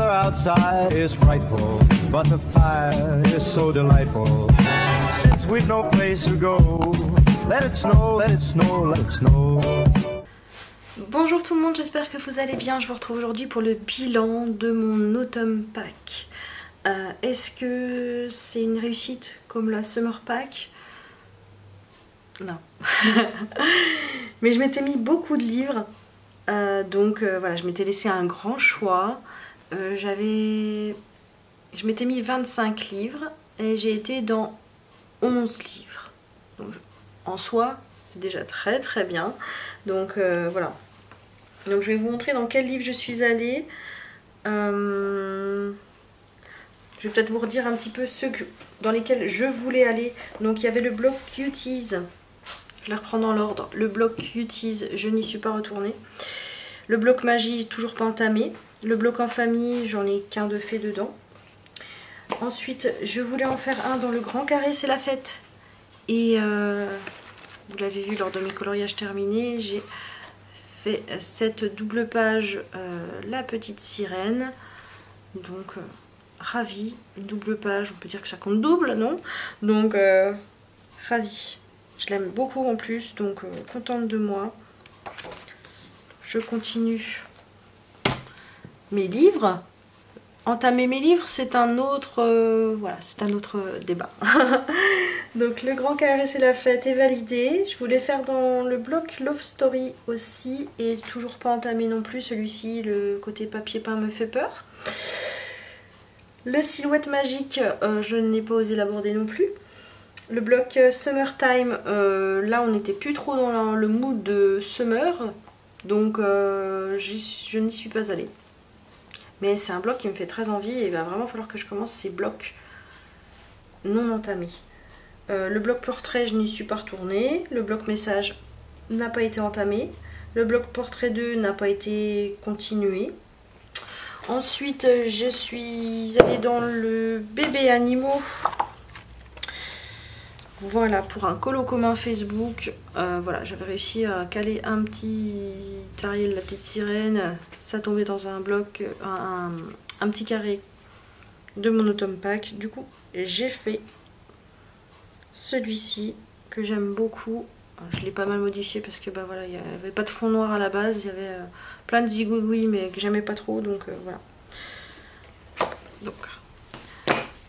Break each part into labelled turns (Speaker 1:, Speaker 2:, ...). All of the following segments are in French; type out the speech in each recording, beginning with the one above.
Speaker 1: weather outside is frightful, but the fire is so delightful. Since we've no place to go, let it snow, let it snow, let it snow.
Speaker 2: Bonjour tout le monde, j'espère que vous allez bien. Je vous retrouve aujourd'hui pour le bilan de mon autumn pack. Est-ce que c'est une réussite comme la summer pack? Non. Mais je m'étais mis beaucoup de livres. Donc voilà, je m'étais laissé un grand choix. Je m'étais mis 25 livres et j'ai été dans 11 livres. Donc en soi, c'est déjà très très bien. Donc voilà. Donc je vais vous montrer dans quel livre je suis allée. Je vais peut-être vous redire un petit peu ceux dans lesquels je voulais aller. Donc il y avait le bloc Cuties. Je les reprends dans l'ordre. Le bloc Cuties, je n'y suis pas retournée. Le bloc Magie, toujours pas entamé. Le bloc en famille, j'en ai qu'un de fait dedans. Ensuite, je voulais en faire un dans le grand carré, c'est la fête. Et vous l'avez vu lors de mes coloriages terminés, j'ai fait cette double page, la petite sirène. Donc, ravie. Une double page, on peut dire que ça compte double, non? Donc, ravie. Je l'aime beaucoup en plus, donc contente de moi. Je continue mes livres. Entamer mes livres, c'est un autre, voilà, c'est un autre débat. Donc le grand carré c'est la fête est validé. Je voulais faire dans le bloc Love Story aussi et toujours pas entamé non plus. Celui-ci, le côté papier peint me fait peur. Le silhouette magique, je n'ai pas osé l'aborder non plus. Le bloc Summertime, là on n'était plus trop dans le mood de summer, donc je n'y suis pas allée. Mais c'est un bloc qui me fait très envie et il va vraiment falloir que je commence ces blocs non entamés. Le bloc portrait, je n'y suis pas retournée. Le bloc message n'a pas été entamé. Le bloc portrait 2 n'a pas été continué. Ensuite, je suis allée dans le bébé animaux. Voilà, pour un colo commun Facebook, voilà, j'avais réussi à caler un petit Ariel, la petite sirène, ça tombait dans un bloc, un petit carré de mon autumn pack. Du coup, j'ai fait celui-ci que j'aime beaucoup. Je l'ai pas mal modifié parce que bah voilà, il n'y avait pas de fond noir à la base, il y avait plein de zigouigouis mais que j'aimais pas trop, donc voilà. Donc,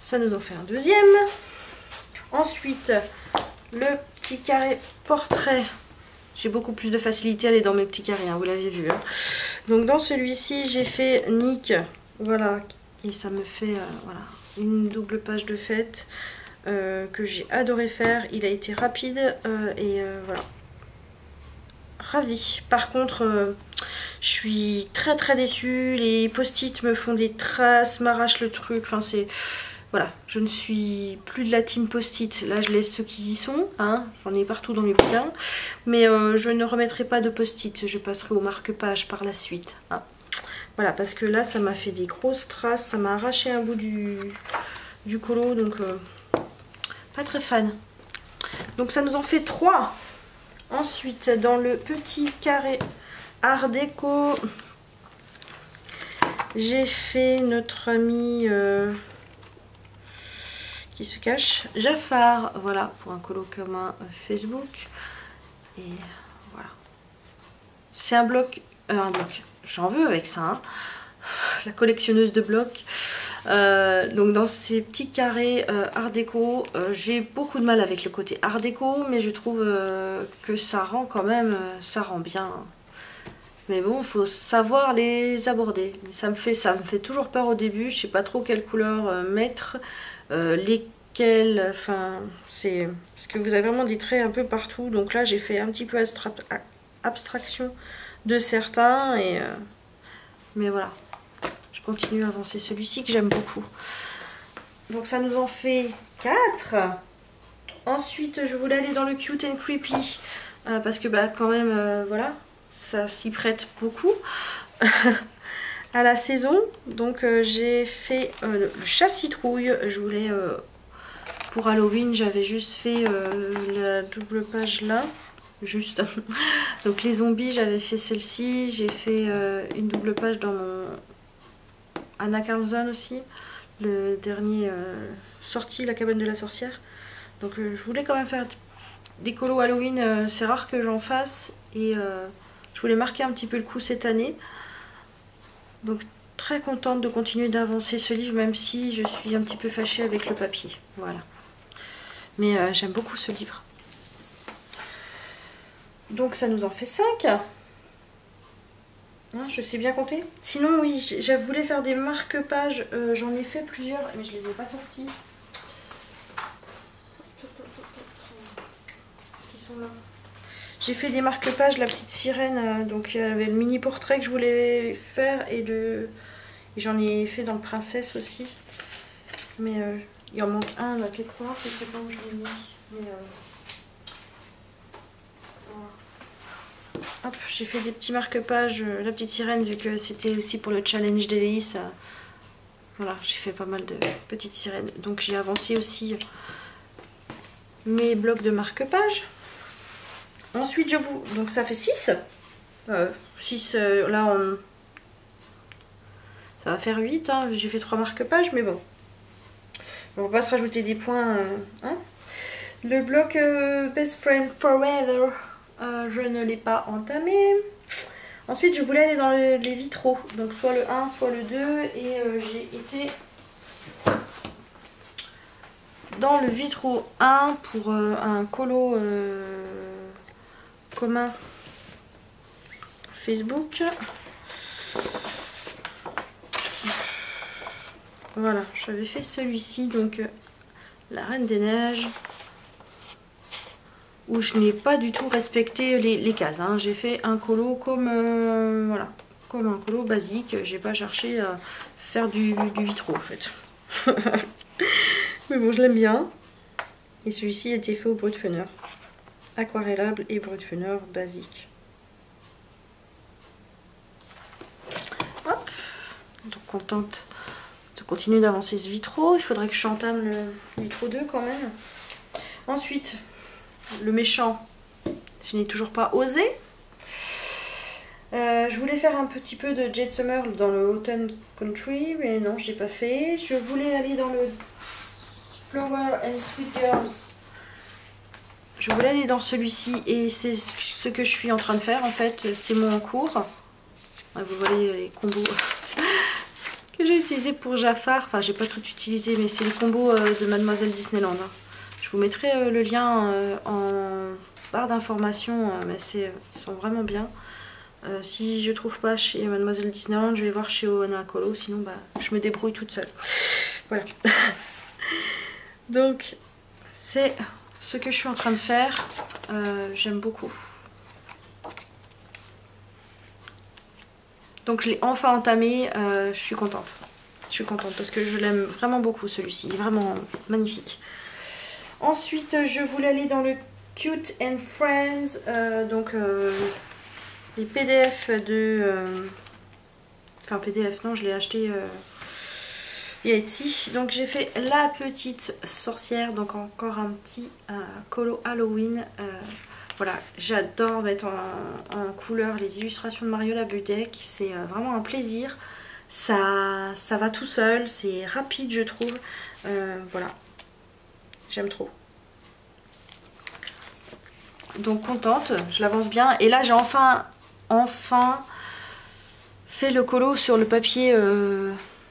Speaker 2: ça nous en fait un deuxième. Ensuite, le petit carré portrait. J'ai beaucoup plus de facilité à aller dans mes petits carrés, hein, vous l'avez vu. Hein. Donc dans celui-ci, j'ai fait Nick. Voilà. Et ça me fait voilà, une double page de fête que j'ai adoré faire. Il a été rapide et voilà. Ravie. Par contre, je suis très très déçue. Les post-it me font des traces, m'arrachent le truc. Enfin, c'est... Voilà, je ne suis plus de la team post-it. Là, je laisse ceux qui y sont. Hein. J'en ai partout dans mes bouquins. Mais je ne remettrai pas de post-it. Je passerai au marque-page par la suite. Hein. Voilà, parce que là, ça m'a fait des grosses traces. Ça m'a arraché un bout du colo. Donc, pas très fan. Donc, ça nous en fait 3. Ensuite, dans le petit carré art déco, j'ai fait notre ami... qui se cache, Jafar, voilà, pour un colo commun Facebook. Et voilà. C'est un bloc, j'en veux avec ça, hein. La collectionneuse de blocs. Donc dans ces petits carrés art déco, j'ai beaucoup de mal avec le côté art déco, mais je trouve que ça rend quand même, ça rend bien. Mais bon, il faut savoir les aborder. Ça me fait toujours peur au début, je sais pas trop quelle couleur mettre. Lesquels, enfin c'est parce que vous avez vraiment des traits un peu partout, donc là j'ai fait un petit peu abstraction de certains et mais voilà, je continue à avancer celui-ci que j'aime beaucoup. Donc ça nous en fait 4. Ensuite je voulais aller dans le cute and creepy parce que bah quand même voilà, ça s'y prête beaucoup à la saison. Donc j'ai fait le chat citrouille. Je voulais pour Halloween, j'avais juste fait la double page là, juste. Donc les zombies, j'avais fait celle-ci. J'ai fait une double page dans mon Anna Carlson aussi, le dernier sorti, La cabane de la sorcière. Donc je voulais quand même faire des colos Halloween, c'est rare que j'en fasse, et je voulais marquer un petit peu le coup cette année. Donc très contente de continuer d'avancer ce livre, même si je suis un petit peu fâchée avec le papier. Voilà. Mais j'aime beaucoup ce livre. Donc ça nous en fait 5. Hein, je sais bien compter. Sinon oui, je voulais faire des marque-pages. J'en ai fait plusieurs, mais je les ai pas sortis. Est-ce qu'ils sont là? J'ai fait des marque-pages, la petite sirène. Donc il y avait le mini portrait que je voulais faire, et j'en ai fait dans le princesse aussi. Mais il en manque un là quelque part, je sais pas où je l'ai mis. Mais hop, j'ai fait des petits marque-pages, la petite sirène, vu que c'était aussi pour le challenge d'Héloïse. Voilà, j'ai fait pas mal de petites sirènes. Donc j'ai avancé aussi mes blocs de marque-pages. Ensuite, donc ça fait 6. 6, là, ça va faire 8. Hein. J'ai fait 3 marque-pages, mais bon. On va pas se rajouter des points. Hein. Le bloc Best Friend Forever, je ne l'ai pas entamé. Ensuite, je voulais aller dans les vitraux. Donc soit le 1, soit le 2. Et j'ai été dans le vitraux 1 pour un colo commun Facebook. Voilà, j'avais fait celui-ci, donc la Reine des Neiges, où je n'ai pas du tout respecté les cases. Hein. J'ai fait un colo comme voilà, comme un colo basique. J'ai pas cherché à faire du vitraux en fait. Mais bon, je l'aime bien. Et celui-ci a été fait au Brutfunner, aquarellable et Brutfunner basique. Hop, donc contente de continuer d'avancer ce vitraux. Il faudrait que j'entame le vitraux 2 quand même. Ensuite, le méchant, je n'ai toujours pas osé. Je voulais faire un petit peu de Jade Summer dans le Autumn Country, mais non, je n'ai pas fait. Je voulais aller dans le Flower and Sweet Girls. Je voulais aller dans celui-ci, et c'est ce que je suis en train de faire en fait. C'est mon cours. Vous voyez les combos que j'ai utilisé pour Jafar. Enfin, j'ai pas tout utilisé, mais c'est le combo de Mademoiselle Disneyland. Hein. Je vous mettrai le lien en barre d'informations, mais ils sont vraiment bien. Si je trouve pas chez Mademoiselle Disneyland, je vais voir chez Oana Colo, sinon bah, je me débrouille toute seule. Voilà. Donc, c'est ce que je suis en train de faire. J'aime beaucoup. Donc je l'ai enfin entamé, je suis contente. Je suis contente parce que je l'aime vraiment beaucoup celui-ci, il est vraiment magnifique. Ensuite, je voulais aller dans le Cute and Friends, donc les PDF de... enfin PDF, non, je l'ai acheté via Etsy. Donc j'ai fait la petite sorcière, donc encore un petit colo Halloween. Voilà, j'adore mettre en couleur les illustrations de Mariola Budek, c'est vraiment un plaisir. Ça va tout seul, c'est rapide je trouve. Voilà, j'aime trop. Donc contente, je l'avance bien. Et là j'ai enfin fait le colo sur le papier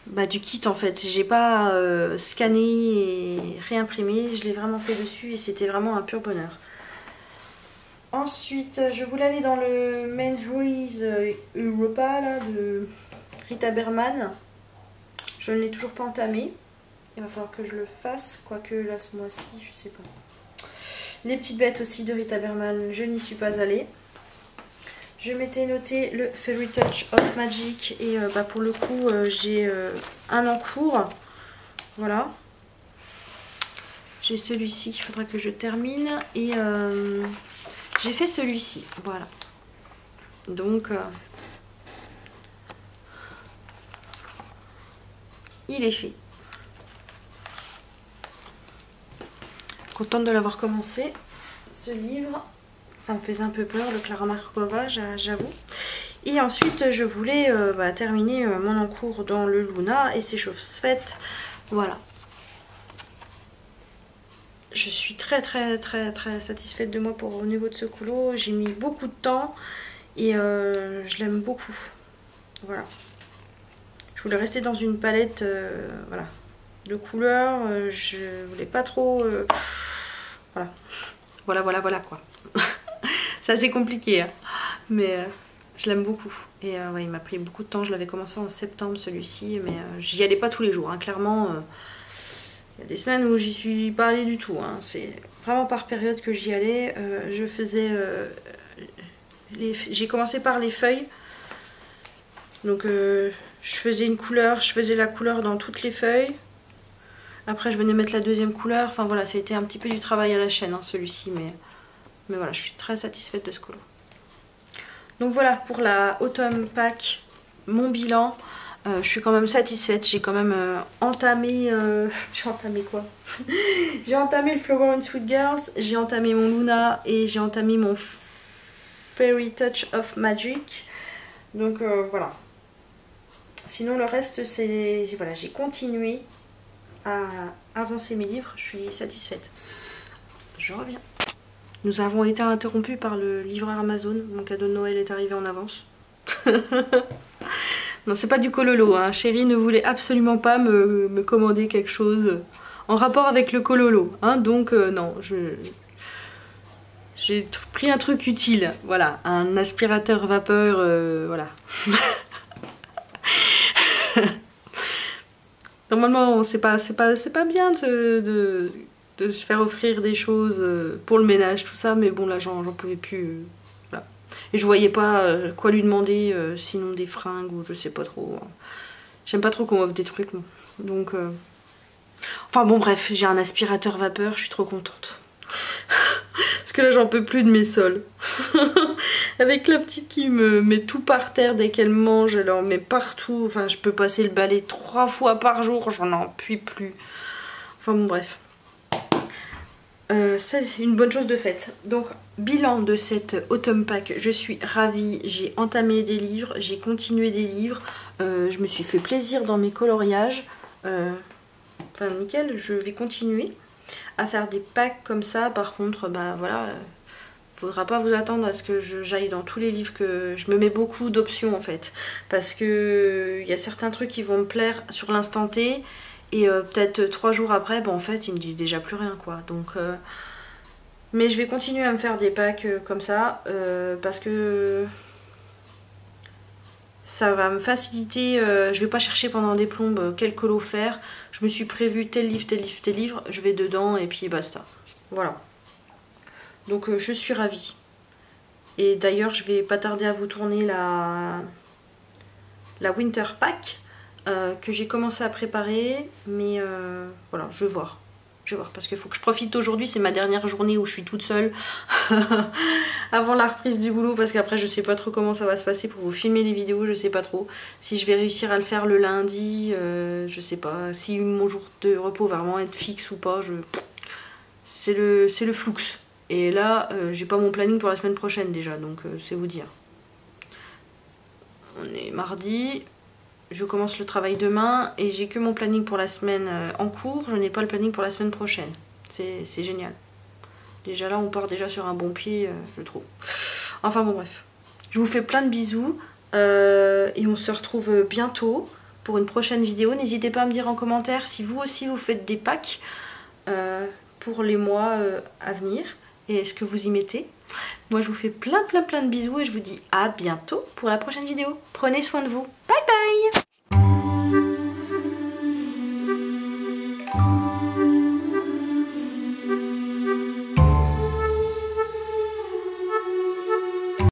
Speaker 2: du kit en fait. J'ai pas scanné et réimprimé, je l'ai vraiment fait dessus et c'était vraiment un pur bonheur. Ensuite, je voulais aller dans le Memories Europa là, de Rita Berman. Je ne l'ai toujours pas entamé. Il va falloir que je le fasse, quoique là ce mois-ci, je sais pas. Les petites bêtes aussi de Rita Berman, je n'y suis pas allée. Je m'étais noté le Fairy Touch of Magic et pour le coup, j'ai un en cours. Voilà. J'ai celui-ci qu'il faudra que je termine et... j'ai fait celui-ci, voilà. Donc, il est fait. Contente de l'avoir commencé, ce livre. Ça me faisait un peu peur, le Clara Markova, j'avoue. Et ensuite je voulais terminer mon encours dans le Luna et c'est chose faite. Voilà. Je suis très satisfaite de moi au niveau de ce colo. J'ai mis beaucoup de temps et je l'aime beaucoup. Voilà. Je voulais rester dans une palette voilà, de couleurs. Je voulais pas trop... voilà quoi. C'est assez compliqué, hein. Mais je l'aime beaucoup. Et ouais, il m'a pris beaucoup de temps. Je l'avais commencé en septembre celui-ci, mais j'y allais pas tous les jours, hein. Clairement, il y a des semaines où j'y suis pas allée du tout, hein. C'est vraiment par période que j'y allais. Je faisais... j'ai commencé par les feuilles. Donc je faisais une couleur, je faisais la couleur dans toutes les feuilles. Après je venais mettre la deuxième couleur. Enfin voilà, ça a été un petit peu du travail à la chaîne, hein, celui-ci, mais voilà, je suis très satisfaite de ce colo. Donc voilà pour la Autumn Pack, mon bilan. Je suis quand même satisfaite. J'ai quand même entamé... j'ai entamé quoi? J'ai entamé le Flower and Sweet Girls, j'ai entamé mon Luna et j'ai entamé mon Fairy Touch of Magic. Donc voilà. Sinon le reste c'est... Voilà, j'ai continué à avancer mes livres. Je suis satisfaite. Je reviens. Nous avons été interrompus par le livreur Amazon. Mon cadeau de Noël est arrivé en avance. Non, c'est pas du cololo, hein. Chérie ne voulait absolument pas me commander quelque chose en rapport avec le cololo, hein. Donc non, j'ai pris un truc utile, voilà, un aspirateur vapeur, voilà. Normalement, c'est pas bien de se faire offrir des choses pour le ménage, tout ça, mais bon là j'en pouvais plus. Voilà. Et je voyais pas quoi lui demander, sinon des fringues ou je sais pas trop. J'aime pas trop qu'on m'offre des trucs, moi. Donc, enfin bon bref, j'ai un aspirateur vapeur, je suis trop contente. Parce que là j'en peux plus de mes sols. Avec la petite qui me met tout par terre dès qu'elle mange, elle en met partout. Enfin je peux passer le balai 3 fois par jour, j'en en puis plus. Enfin bon bref. C'est une bonne chose de faite. Donc bilan de cette Autumn Pack, je suis ravie. J'ai entamé des livres, j'ai continué des livres, je me suis fait plaisir dans mes coloriages. Enfin nickel, je vais continuer à faire des packs comme ça. Par contre bah voilà, faudra pas vous attendre à ce que j'aille dans tous les livres, que je me mets beaucoup d'options en fait, parce que il y a certains trucs qui vont me plaire sur l'instant T et peut-être 3 jours après, bon en fait ils me disent déjà plus rien quoi. Donc mais je vais continuer à me faire des packs comme ça parce que ça va me faciliter. Je vais pas chercher pendant des plombes quel colo faire. Je me suis prévu tel livre, je vais dedans et puis basta. Voilà. Donc je suis ravie. Et d'ailleurs je vais pas tarder à vous tourner la Winter Pack que j'ai commencé à préparer. Mais voilà, je vais voir. Parce qu'il faut que je profite aujourd'hui, c'est ma dernière journée où je suis toute seule avant la reprise du boulot, parce qu'après je sais pas trop comment ça va se passer pour vous filmer les vidéos, je sais pas trop si je vais réussir à le faire le lundi, je sais pas si mon jour de repos va vraiment être fixe ou pas, c'est le flux. Et là j'ai pas mon planning pour la semaine prochaine déjà, donc c'est vous dire. On est mardi. Je commence le travail demain et j'ai que mon planning pour la semaine en cours. Je n'ai pas le planning pour la semaine prochaine. C'est génial. Déjà là, on part déjà sur un bon pied, je trouve. Enfin bon, bref. Je vous fais plein de bisous et on se retrouve bientôt pour une prochaine vidéo. N'hésitez pas à me dire en commentaire si vous aussi vous faites des packs pour les mois à venir et est-ce que vous y mettez. Moi, je vous fais plein de bisous et je vous dis à bientôt pour la prochaine vidéo. Prenez soin de vous. Bye bye!